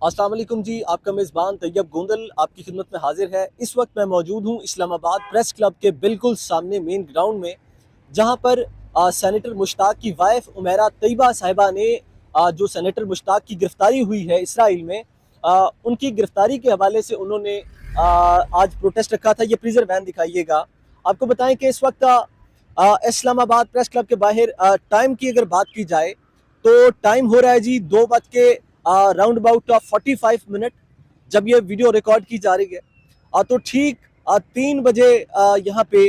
अस्सलाम वालेकुम जी, आपका मेज़बान तैयब गोंदल आपकी खिदमत में हाजिर है। इस वक्त मैं मौजूद हूँ इस्लामाबाद प्रेस क्लब के बिल्कुल सामने मेन ग्राउंड में, जहाँ पर सेनेटर मुश्ताक की वाइफ उमेरा तैयबा साहिबा ने जो सेनेटर मुश्ताक की गिरफ्तारी हुई है इसराइल में, उनकी गिरफ्तारी के हवाले से उन्होंने आज प्रोटेस्ट रखा था। ये प्रिजर वैन दिखाइएगा। आपको बताएं कि इस वक्त इस्लामाबाद प्रेस क्लब के बाहर टाइम की अगर बात की जाए तो टाइम हो रहा है जी 2 राउंड अबाउट 45 मिनट जब ये वीडियो रिकॉर्ड की जा रही है। तो ठीक 3 बजे यहाँ पे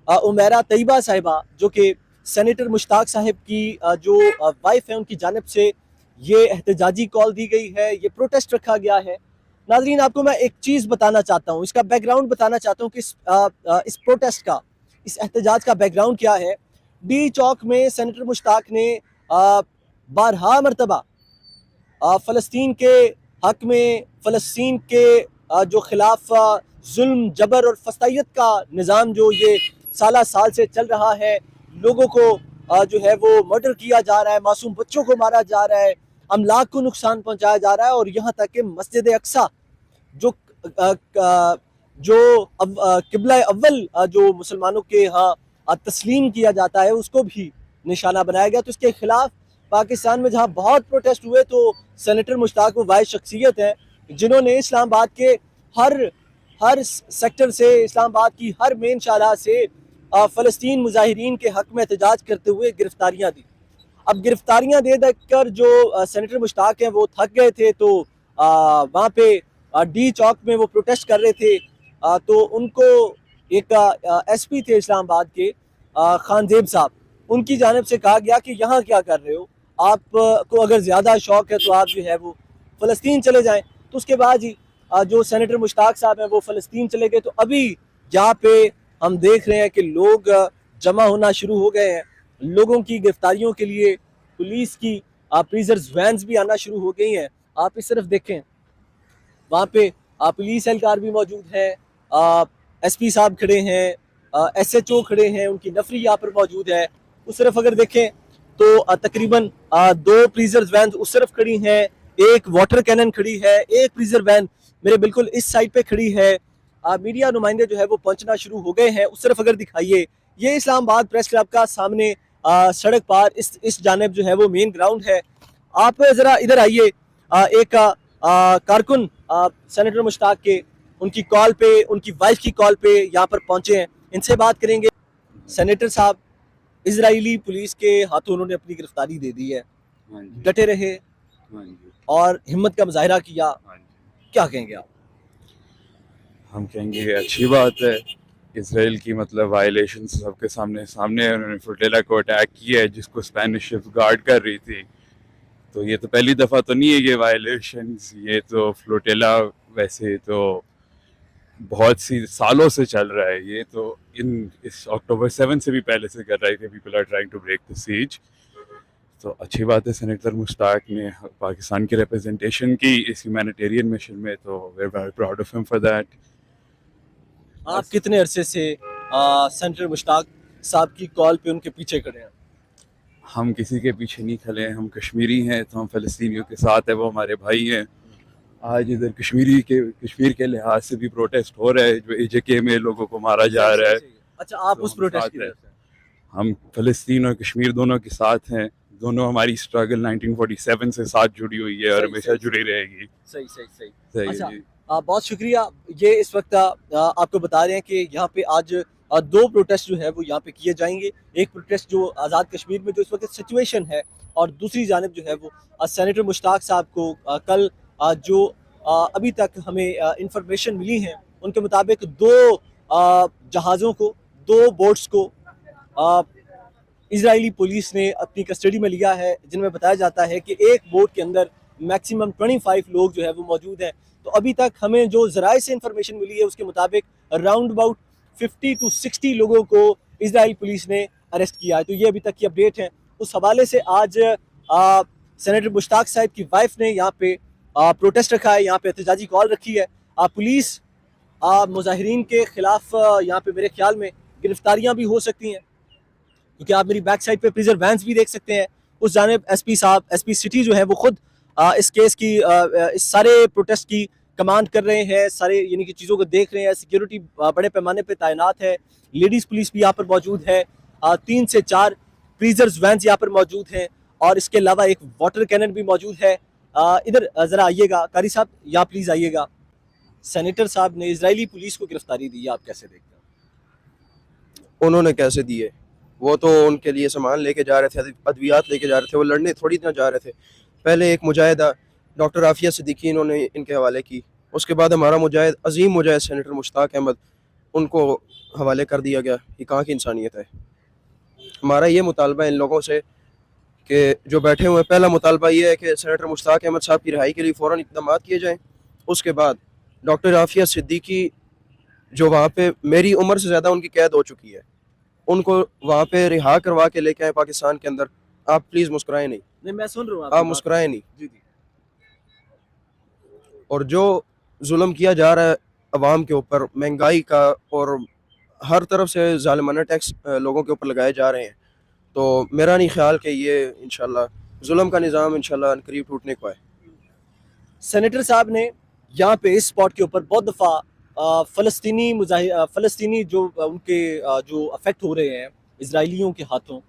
उमेरा तैयबा साहिबा जो कि सेनेटर मुश्ताक साहिब की जो वाइफ है, उनकी जानिब से ये एहतजाजी कॉल दी गई है, ये प्रोटेस्ट रखा गया है। नाजरीन, आपको मैं एक चीज़ बताना चाहता हूँ, इसका बैकग्राउंड बताना चाहता हूँ कि इस प्रोटेस्ट का, इस एहतजाज का बैकग्राउंड क्या है। डी चौक में सेनेटर मुश्ताक ने बारहा मरतबा फ़लस्तीन के हक में, फ़लस्तीन के जो खिलाफ जुल्म जबर और फसाइयत का निज़ाम जो ये साल से चल रहा है, लोगों को जो है वो मर्डर किया जा रहा है, मासूम बच्चों को मारा जा रहा है, अमलाक को नुकसान पहुंचाया जा रहा है, और यहाँ तक कि मस्जिद अक्सा जो किबला अव्वल जो मुसलमानों के यहाँ तस्लीम किया जाता है, उसको भी निशाना बनाया गया। तो इसके खिलाफ पाकिस्तान में जहाँ बहुत प्रोटेस्ट हुए, तो सेनेटर मुश्ताक वो वाहिद शख्सियत है जिन्होंने इस्लामाबाद के हर सेक्टर से, इस्लामाबाद की हर मेन शाहराह से फ़लस्तीन मुजाहिरीन के हक में एहतजाज करते हुए गिरफ्तारियाँ दी। अब गिरफ्तारियाँ दे कर जो सेनेटर मुश्ताक हैं वो थक गए थे, तो वहाँ पे डी चौक में वो प्रोटेस्ट कर रहे थे। तो उनको एक एसपी थे इस्लामाबाद के खानजेब साहब, उनकी जानिब से कहा गया कि यहाँ क्या कर रहे हो, आपको अगर ज़्यादा शौक़ है तो आप जो है वो फ़लस्तीन चले जाएं। तो उसके बाद ही जो सेनेटर मुश्ताक साहब हैं वो फ़लस्तीन चले गए। तो अभी यहाँ पे हम देख रहे हैं कि लोग जमा होना शुरू हो गए हैं। लोगों की गिरफ्तारियों के लिए पुलिस की प्रिजर्स वैन्स भी आना शुरू हो गई हैं। आप इस तरफ देखें, वहाँ पे पुलिस एहलकार भी मौजूद है, एसपी साहब खड़े हैं, SHO खड़े हैं, उनकी नफरी यहाँ पर मौजूद है। उस तरफ अगर देखें तो तकरीबन 2 प्रिजर्स वैन उस तरफ खड़ी हैं, एक वाटर कैनन खड़ी है, एक प्रिजर वैन मेरे बिल्कुल इस साइड पे खड़ी है। मीडिया नुमाइंदे जो है वो पहुंचना शुरू हो गए हैं। उस तरफ अगर दिखाइए, ये इस्लामाबाद प्रेस क्लब का सामने सड़क पार इस जानिब जो है वो मेन ग्राउंड है। आप जरा इधर आइए। एक कारकुन सेनेटर मुश्ताक के, उनकी कॉल पे, उनकी वाइफ की कॉल पे यहाँ पर पहुंचे हैं, इनसे बात करेंगे। सेनेटर साहब, इजरायली पुलिस के हाथों उन्होंने अपनी गिरफ्तारी दे दी है, डटे रहे और हिम्मत का मुजाहिरा किया, क्या कहेंगे आप? हम कहेंगे अच्छी बात है। इसराइल की मतलब वायलेशन सबके सामने उन्होंने फ्लोटिला को अटैक किया है, जिसको स्पेनिश शिप गार्ड कर रही थी। तो ये तो पहली दफ़ा तो नहीं है ये वायलेशंस, ये तो फ्लोटिला वैसे तो बहुत सी सालों से चल रहा है। ये तो इस अक्टूबर 7 से भी पहले से कर रहे थे, people are trying to break the siege. तो अच्छी बात है सेनेटर मुश्ताक ने पाकिस्तान की रिप्रेजेंटेशन की इस ह्यूमैनिटेरियन मिशन में, तो we are very proud of him for that. आप कितने अरसे से सेनेटर मुश्ताक साहब की कॉल पे उनके पीछे खड़े हैं? हम किसी के पीछे नहीं खड़े हैं, हम कश्मीरी हैं, तो हम फ़लस्तीनियों के साथ है, वो हमारे भाई हैं। आज इधर कश्मीर के लिहाज से भी प्रोटेस्ट हो रहा है, जो AJK में लोगों को मारा जा रहा है। अच्छा, आप तो उस प्रोटेस्ट की तरफ से? हम फ़लस्तीन और कश्मीर दोनों के साथ हैं। दोनों हमारी स्ट्रगल 1947 से साथ जुड़ी हुई है और हमेशा जुड़ी रहेगी। सही। अच्छा, बहुत शुक्रिया। ये इस वक्त आपको बता रहे हैं कि यहाँ पे आज 2 प्रोटेस्ट जो है वो यहाँ पे किए जाएंगे। एक प्रोटेस्ट जो आज़ाद कश्मीर में जो इस वक्त सिचुएशन है, और दूसरी जानिब जो है वो सेनेटर मुश्ताक साहब को कल जो अभी तक हमें इंफॉर्मेशन मिली है, उनके मुताबिक 2 जहाज़ों को, 2 बोट्स को इजरायली पुलिस ने अपनी कस्टडी में लिया है, जिनमें बताया जाता है कि एक बोट के अंदर मैक्सिमम 25 लोग जो है वो मौजूद हैं। तो अभी तक हमें जो ज़राए से इंफॉर्मेशन मिली है उसके मुताबिक अराउंड अबाउट 50 to 60 लोगों को इजराइल पुलिस ने अरेस्ट किया है। तो ये अभी तक की अपडेट है। उस हवाले से आज सेनेटर मुश्ताक साहब की वाइफ ने यहाँ पे प्रोटेस्ट रखा है, यहाँ पे एहतजाजी कॉल रखी है। पुलिस मुजाहिरीन के खिलाफ यहाँ पे मेरे ख्याल में गिरफ्तारियाँ भी हो सकती हैं, क्योंकि आप मेरी बैक साइड पे प्रिजर वैन्स भी देख सकते हैं। उस जानिब एसपी साहब, एसपी सिटी जो है वो खुद اس کیس کی اس سارے پروٹیسٹ کی کمانڈ کر رہے ہیں, سارے یعنی کہ چیزوں کو دیکھ رہے ہیں. سیکیورٹی بڑے پیمانے پہ تعینات ہے, لیڈیز پولیس بھی یہاں پر موجود ہے, 3 سے 4 فریزرز وینز یہاں پر موجود ہیں, اور اس کے علاوہ ایک واٹر کینن بھی موجود ہے. ادھر ذرا آئیے گا قاری صاحب, یہاں پلیز آئیے گا. سینیٹر صاحب نے اسرائیلی پولیس کو گرفتاری دی ہے, آپ کیسے دیکھتے ہیں؟ انہوں نے کیسے دیے؟ وہ تو ان کے لیے سامان لے کے جا رہے تھے, ادویات لے کے جا رہے تھے, وہ لڑنے تھوڑی نہ جا رہے تھے. پہلے ایک مجاہدہ ڈاکٹر عافیہ صدیقی انہوں نے ان کے حوالے کی, اس کے بعد ہمارا مجاہد عظیم مجاہد سینیٹر مشتاق احمد, ان کو حوالے کر دیا گیا. یہ کہاں کی انسانیت ہے؟ ہمارا یہ مطالبہ ہے ان لوگوں سے کہ جو بیٹھے ہوئے ہیں, پہلا مطالبہ یہ ہے کہ سینیٹر مشتاق احمد صاحب کی رہائی کے لیے فوراً اقدامات کیے جائیں. اس کے بعد ڈاکٹر عافیہ صدیقی جو وہاں پہ میری عمر سے زیادہ ان کی قید ہو چکی ہے, ان کو وہاں پہ رہا کروا کے لے کے آئے پاکستان کے اندر. آپ پلیز مسکرائیں نہیں, نہیں میں سن رہا ہوں آپ مسکرائیں نہیں. جی جی. اور جو ظلم کیا جا رہا ہے عوام کے اوپر, مہنگائی کا, اور ہر طرف سے ظالمانہ ٹیکس لوگوں کے اوپر لگائے جا رہے ہیں, تو میرا نہیں خیال کہ یہ انشاءاللہ ظلم کا نظام انشاءاللہ قریب ٹوٹنے کو ہے. سینیٹر صاحب نے یہاں پہ اس اسپاٹ کے اوپر بہت دفعہ فلسطینی جو ان کے جو افیکٹ ہو رہے ہیں اسرائیلیوں کے ہاتھوں,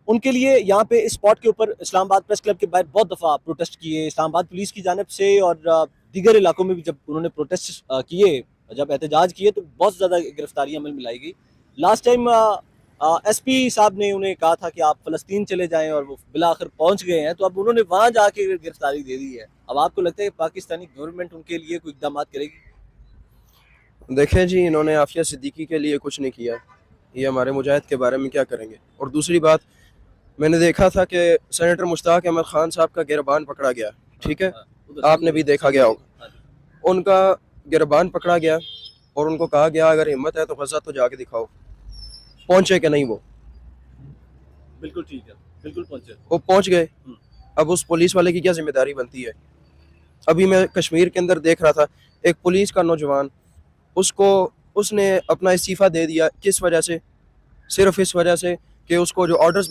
ان کے لیے یہاں پہ اس اسپاٹ کے اوپر اسلام آباد پریس کلب کے باہر بہت دفعہ پروٹیسٹ کیے اسلام آباد پولیس کی جانب سے, اور دیگر علاقوں میں بھی جب انہوں نے پروٹیسٹ کیے, جب احتجاج کیے, تو بہت زیادہ گرفتاریاں عمل میں لائی گئی. لاسٹ ٹائم ایس پی صاحب نے انہیں کہا تھا کہ آپ فلسطین چلے جائیں, اور وہ بالآخر پہنچ گئے ہیں, تو اب انہوں نے وہاں جا کے گرفتاری دے دی ہے. اب آپ کو لگتا ہے کہ پاکستانی گورنمنٹ ان کے لیے کوئی اقدامات کرے گی؟ دیکھیں جی, انہوں نے عافیہ صدیقی کے لیے کچھ نہیں کیا, یہ ہمارے مجاہد کے بارے میں کیا کریں گے؟ اور دوسری بات, میں نے دیکھا تھا کہ سینیٹر مشتاق احمد خان صاحب کا گربان پکڑا گیا, ٹھیک ہے, آپ نے بھی دیکھا گیا ہوگا. ان کا گربان پکڑا گیا اور ان کو کہا گیا اگر ہمت ہے تو غزہ تو جا کے دکھاؤ. پہنچے کہ نہیں؟ وہ بالکل ٹھیک ہے, بالکل پہنچے, وہ پہنچ گئے. اب اس پولیس والے کی کیا ذمہ داری بنتی ہے؟ ابھی میں کشمیر کے اندر دیکھ رہا تھا, ایک پولیس کا نوجوان, اس نے اپنا استعفیٰ دے دیا. کس وجہ سے؟ صرف اس وجہ سے کہ اس کو جو آرڈرز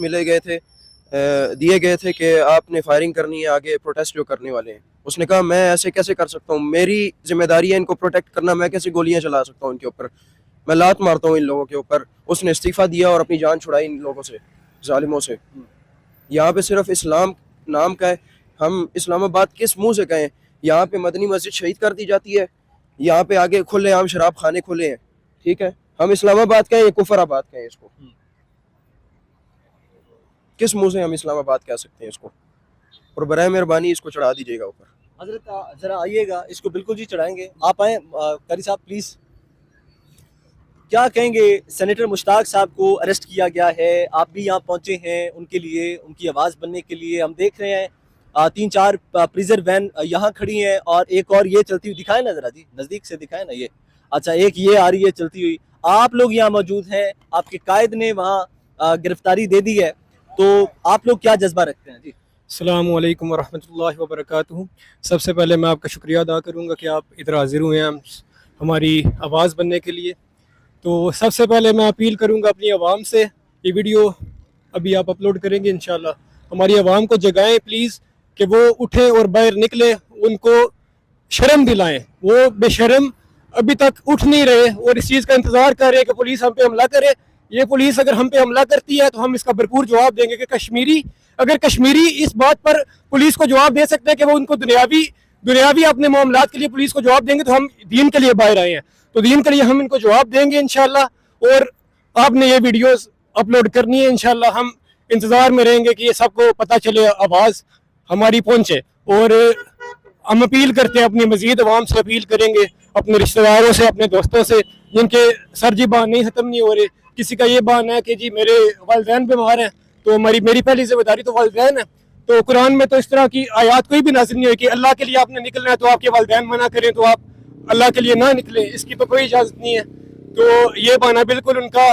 دیے گئے تھے کہ آپ نے فائرنگ کرنی ہے آگے پروٹیسٹ جو کرنے والے ہیں. اس نے کہا میں ایسے کیسے کر سکتا ہوں, میری ذمہ داری ہے ان کو پروٹیکٹ کرنا, میں کیسے گولیاں چلا سکتا ہوں ان کے اوپر, میں لات مارتا ہوں ان لوگوں کے اوپر. اس نے استعفیٰ دیا اور اپنی جان چھڑائی ان لوگوں سے, ظالموں سے. یہاں پہ صرف اسلام نام کا ہے, ہم اسلام آباد کس منہ سے کہیں؟ یہاں پہ مدنی مسجد شہید کر دی جاتی ہے, یہاں پہ آگے کھلے عام شراب خانے کھلے ہیں, ٹھیک ہے, ہم اسلام آباد کہیں یا کفر آباد کہیں؟ اس کو کس منہ سے ہم اسلام آباد کہہ سکتے ہیں اس کو؟ اور برائے مہربانی اس کو چڑھا دیجیے گا اوپر. حضرت ذرا آئیے گا, اس کو بالکل جی چڑھائیں گے. آپ آئیں قاری صاحب پلیز. کیا کہیں گے؟ سینیٹر مشتاق صاحب کو اریسٹ کیا گیا ہے, آپ بھی یہاں پہنچے ہیں ان کے لیے, ان کی آواز بننے کے لیے. ہم دیکھ رہے ہیں 3-4 پریزر وین یہاں کھڑی ہیں, اور ایک اور یہ چلتی ہوئی, دکھائیں نا ذرا جی, نزدیک سے دکھائیں نا. یہ اچھا, ایک یہ آ رہی ہے چلتی ہوئی. آپ لوگ یہاں موجود ہیں, آپ کے قائد نے وہاں گرفتاری دے دی ہے, تو آپ لوگ کیا جذبہ رکھتے ہیں؟ جی السلام علیکم ورحمۃ اللہ وبرکاتہ. سب سے پہلے میں آپ کا شکریہ ادا کروں گا کہ آپ ادھر حاضر ہوئے ہیں ہماری آواز بننے کے لیے. تو سب سے پہلے میں اپیل کروں گا اپنی عوام سے, یہ ویڈیو ابھی آپ اپلوڈ کریں گے انشاءاللہ, ہماری عوام کو جگائیں پلیز کہ وہ اٹھیں اور باہر نکلے, ان کو شرم دلائیں. وہ بے شرم ابھی تک اٹھ نہیں رہے اور اس چیز کا انتظار کر رہے ہیں کہ پولیس ہم پہ حملہ کرے. یہ پولیس اگر ہم پہ حملہ کرتی ہے تو ہم اس کا بھرپور جواب دیں گے کہ اگر کشمیری اس بات پر پولیس کو جواب دے سکتے ہیں کہ وہ ان کو دنیاوی اپنے معاملات کے لیے پولیس کو جواب دیں گے, تو ہم دین کے لیے باہر آئے ہیں, تو دین کے لیے ہم ان کو جواب دیں گے انشاءاللہ. اور آپ نے یہ ویڈیوز اپلوڈ کرنی ہے انشاءاللہ. ہم انتظار میں رہیں گے کہ یہ سب کو پتہ چلے, آواز ہماری پہنچے. اور ہم اپیل کرتے ہیں, اپنی مزید عوام سے اپیل کریں گے, اپنے رشتہ داروں سے, اپنے دوستوں سے جن کے سر جی بان نہیں ختم نہیں ہو رہے. کسی کا یہ بان ہے کہ جی میرے والدین بیمار ہیں, تو میری پہلی ذمہ داری تو والدین ہے. تو قرآن میں تو اس طرح کی آیات کوئی بھی نازل نہیں ہوئی کہ اللہ کے لیے آپ نے نکلنا ہے تو آپ کے والدین منع کریں تو آپ اللہ کے لیے نہ نکلیں, اس کی تو کوئی اجازت نہیں ہے. تو یہ بانا بالکل ان کا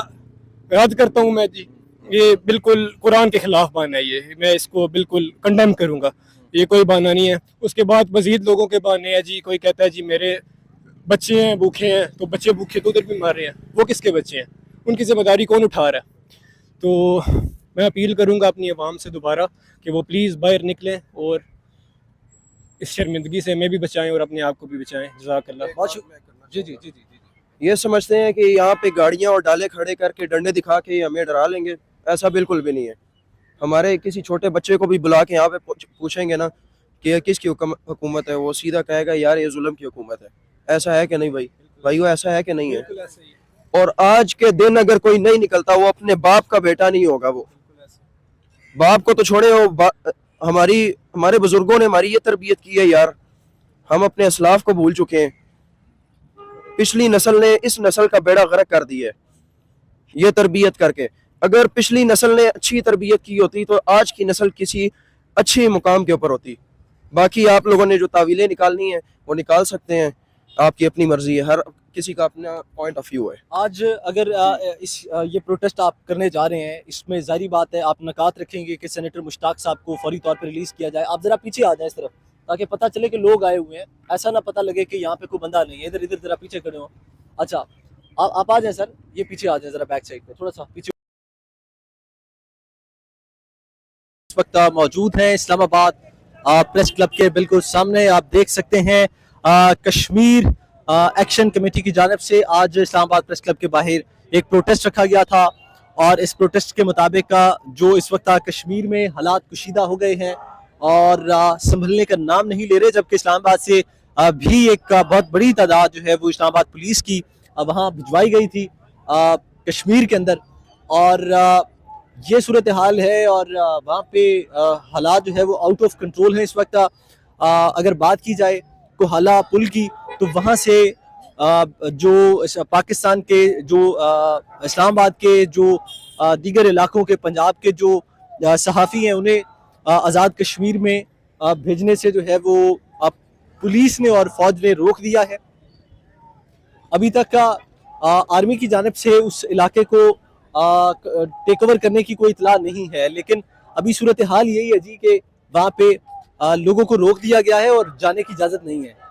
رد کرتا ہوں میں جی, یہ بالکل قرآن کے خلاف بانا ہے, یہ میں اس کو بالکل کنڈیم کروں گا, یہ کوئی بانا نہیں ہے. اس کے بعد مزید لوگوں کے بانے ہیں جی, کوئی کہتا ہے جی میرے بچے ہیں بھوکے ہیں, تو بچے بھوکے تو ادھر بھی مار رہے ہیں, وہ کس کے بچے ہیں, ان کی ذمہ داری کون اٹھا رہا ہے؟ تو میں اپیل کروں گا اپنی عوام سے دوبارہ کہ وہ پلیز باہر نکلیں اور इस शर्मिंदगी से हमें भी बचाएं और अपने आप को भी बचाएं। जज़ाकल्लाह। बहुत जी जी जी जी जी। ये समझते हैं कि यहाँ पे गाड़ियाँ और डाले खड़े करके डंडे दिखा के हमें डरा लेंगे, ऐसा बिल्कुल भी नहीं है। हमारे किसी छोटे बच्चे को भी बुला के यहाँ पे पूछेंगे ना कि ये किसकी हुकूमत है, वो सीधा कहेगा यार ये जुल्म की हुकूमत है। ऐसा है कि नहीं भाई? भाइयों ऐसा है कि नहीं है? बिल्कुल ऐसा ही है। और आज के दिन अगर कोई नहीं निकलता वो अपने बाप का बेटा नहीं होगा। वो बाप को तो छोड़े, हो हमारे बुजुर्गों ने हमारी ये तरबियत की है यार, हम अपने असलाफ को भूल चुके हैं। पिछली नस्ल ने इस नस्ल का बेड़ा गर्क कर दिया है ये तरबियत करके। अगर पिछली नस्ल ने अच्छी तरबियत की होती तो आज की नस्ल किसी अच्छे मुकाम के ऊपर होती। बाकी आप लोगों ने जो तावीलें निकालनी है वो निकाल सकते हैं, आपकी अपनी मर्जी है, हर किसी का अपना पॉइंट ऑफ व्यू है। आज अगर ये प्रोटेस्ट आप करने जा रहे हैं, इसमें जाहिर बात है आप नकात रखेंगे कि सेनेटर मुश्ताक साहब को फौरी तौर पर रिलीज़ किया जाए। आप ज़रा पीछे आ जाएं इस तरफ, ताकि पता चले कि लोग आए हुए हैं, ऐसा ना पता लगे कि यहाँ पे कोई बंदा नहीं है। इधर इधर ज़रा पीछे खड़े हो। अच्छा आप आ जाएं सर, ये पीछे आ जाएं ज़रा, बैक साइड पे थोड़ा सा पीछे। इस वक्त मौजूद हैं इस्लामाबाद प्रेस क्लब के बिल्कुल सामने। आप देख सकते हैं कश्मीर एक्शन कमेटी की जानिब से आज इस्लामाबाद प्रेस क्लब के बाहर एक प्रोटेस्ट रखा गया था, और इस प्रोटेस्ट के मुताबिक जो इस वक्त कश्मीर में हालात कुशीदा हो गए हैं और संभलने का नाम नहीं ले रहे, जबकि इस्लामाबाद से भी एक बहुत बड़ी तादाद जो है वो इस्लामाबाद पुलिस की वहाँ भिजवाई गई थी कश्मीर के अंदर, और ये सूरत हाल है। और वहाँ पे हालात जो है वो आउट ऑफ कंट्रोल है इस वक्त। अगर बात की जाए कोहाला पुल की, तो वहाँ से जो पाकिस्तान के जो इस्लामाबाद के जो दीगर इलाकों के पंजाब के जो सहाफ़ी हैं उन्हें आज़ाद कश्मीर में भेजने से जो है वो पुलिस ने और फौज ने रोक दिया है। अभी तक का आर्मी की जानिब से उस इलाके को टेक ओवर करने की कोई इतला नहीं है, लेकिन अभी सूरत हाल यही है जी कि वहाँ पे लोगों को रोक दिया गया है और जाने की इजाज़त नहीं है।